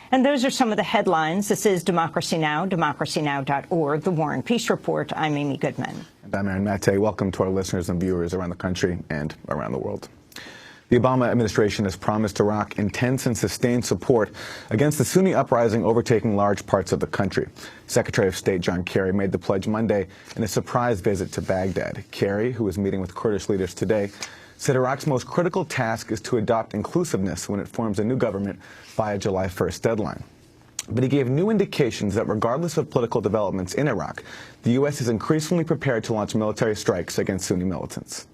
And those are some of the headlines. This is Democracy Now!, democracynow.org, The War and Peace Report. I'm Amy Goodman. And I'm Aaron Mate. Welcome to our listeners and viewers around the country and around the world. The Obama administration has promised Iraq intense and sustained support against the Sunni uprising overtaking large parts of the country. Secretary of State John Kerry made the pledge Monday in a surprise visit to Baghdad. Kerry, who is meeting with Kurdish leaders today, said Iraq's most critical task is to adopt inclusiveness when it forms a new government by a July 1st deadline. But he gave new indications that regardless of political developments in Iraq, the U.S. is increasingly prepared to launch military strikes against Sunni militants.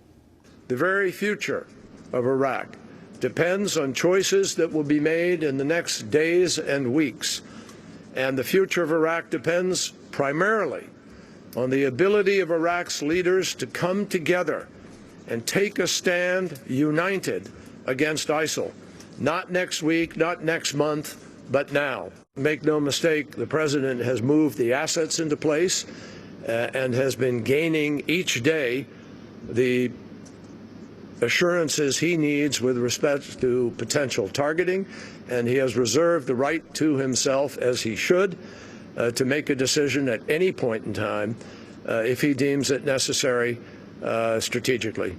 The very future of Iraq depends on choices that will be made in the next days and weeks. And the future of Iraq depends primarily on the ability of Iraq's leaders to come together and take a stand united against ISIL. Not next week, not next month, but now. Make no mistake, the president has moved the assets into place and has been gaining each day the assurances he needs with respect to potential targeting, and he has reserved the right to himself, as he should, to make a decision at any point in time if he deems it necessary strategically.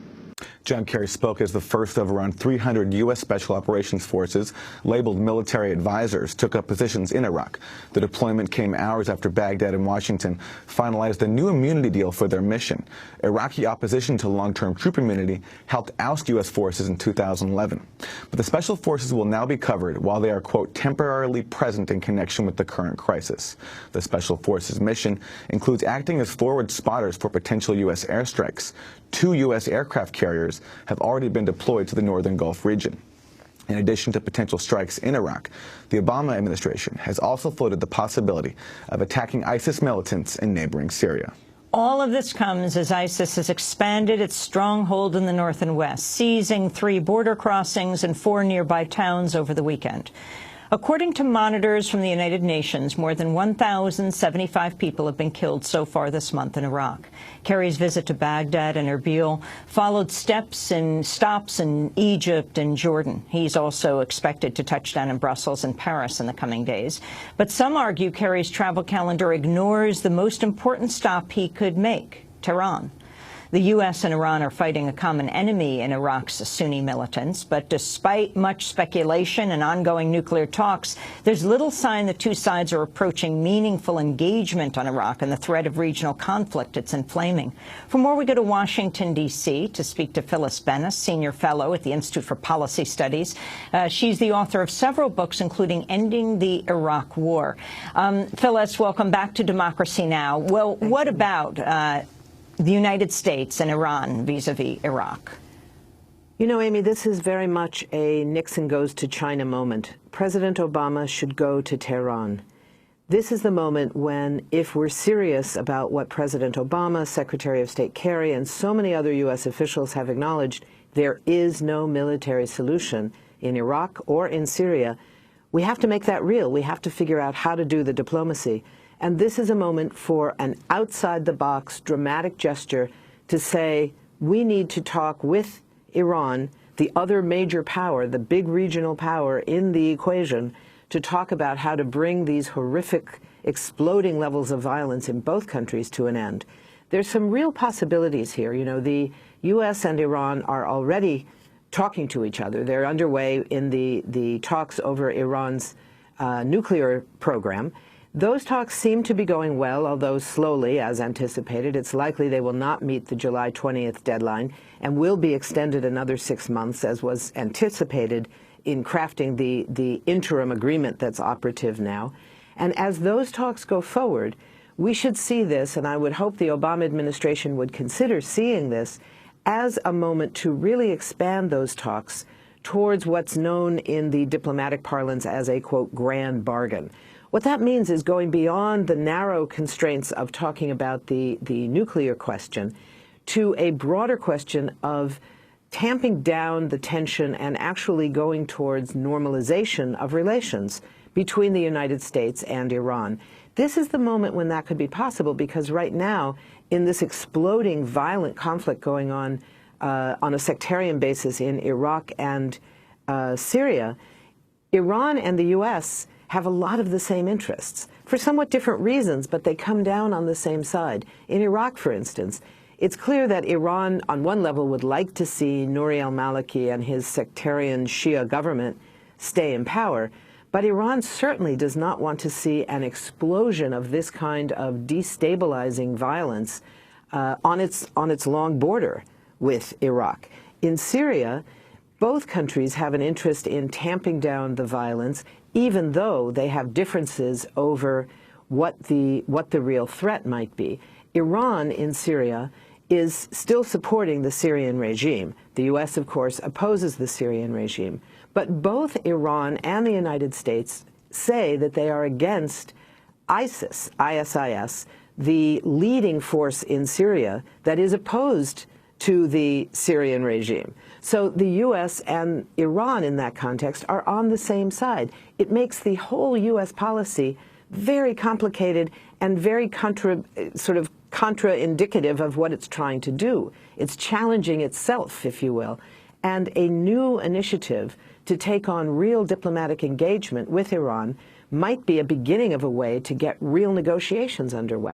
John Kerry spoke as the first of around 300 U.S. Special Operations Forces, labeled military advisors, took up positions in Iraq. The deployment came hours after Baghdad and Washington finalized a new immunity deal for their mission. Iraqi opposition to long-term troop immunity helped oust U.S. forces in 2011. But the Special Forces will now be covered while they are, quote, temporarily present in connection with the current crisis. The Special Forces mission includes acting as forward spotters for potential U.S. airstrikes. 2 U.S. aircraft carriers have already been deployed to the northern Gulf region. In addition to potential strikes in Iraq, the Obama administration has also floated the possibility of attacking ISIS militants in neighboring Syria. All of this comes as ISIS has expanded its stronghold in the north and west, seizing 3 border crossings and 4 nearby towns over the weekend. According to monitors from the United Nations, more than 1,075 people have been killed so far this month in Iraq. Kerry's visit to Baghdad and Erbil followed stops in Egypt and Jordan. He's also expected to touch down in Brussels and Paris in the coming days. But some argue Kerry's travel calendar ignores the most important stop he could make, Tehran. The U.S. and Iran are fighting a common enemy in Iraq's Sunni militants, but despite much speculation and ongoing nuclear talks, there's little sign the two sides are approaching meaningful engagement on Iraq and the threat of regional conflict it's inflaming. For more, we go to Washington, D.C. to speak to Phyllis Bennis, Senior Fellow at the Institute for Policy Studies. She's the author of several books, including Ending the Iraq War. Phyllis, welcome back to Democracy Now! Well, what about the United States and Iran vis-a-vis Iraq? You know, Amy, this is very much a Nixon goes to China moment. President Obama should go to Tehran. This is the moment when, if we're serious about what President Obama, Secretary of State Kerry, and so many other U.S. officials have acknowledged, there is no military solution in Iraq or in Syria, we have to make that real. We have to figure out how to do the diplomacy. And this is a moment for an outside-the-box dramatic gesture to say we need to talk with Iran, the other major power, the big regional power in the equation, to talk about how to bring these horrific, exploding levels of violence in both countries to an end. There's some real possibilities here. You know, the U.S. and Iran are already talking to each other. They're underway in the talks over Iran's nuclear program. Those talks seem to be going well, although slowly, as anticipated. It's likely they will not meet the July 20th deadline and will be extended another 6 months, as was anticipated in crafting the interim agreement that's operative now. And as those talks go forward, we should see this, and I would hope the Obama administration would consider seeing this as a moment to really expand those talks towards what's known in the diplomatic parlance as a, quote, grand bargain. What that means is going beyond the narrow constraints of talking about the nuclear question to a broader question of tamping down the tension and actually going towards normalization of relations between the United States and Iran. This is the moment when that could be possible, because right now, in this exploding violent conflict going on a sectarian basis in Iraq and Syria, Iran and the U.S. have a lot of the same interests, for somewhat different reasons, but they come down on the same side. In Iraq, for instance, it's clear that Iran, on one level, would like to see Nouri al-Maliki and his sectarian Shia government stay in power, but Iran certainly does not want to see an explosion of this kind of destabilizing violence on its long border with Iraq. In Syria, both countries have an interest in tamping down the violence, even though they have differences over what the real threat might be. Iran in Syria is still supporting the Syrian regime. The U.S., of course, opposes the Syrian regime. But both Iran and the United States say that they are against ISIS, the leading force in Syria that is opposed to the Syrian regime. So the U.S. and Iran in that context are on the same side. It makes the whole U.S. policy very complicated and very contraindicative of what it's trying to do. It's challenging itself, if you will. And a new initiative to take on real diplomatic engagement with Iran might be a beginning of a way to get real negotiations underway.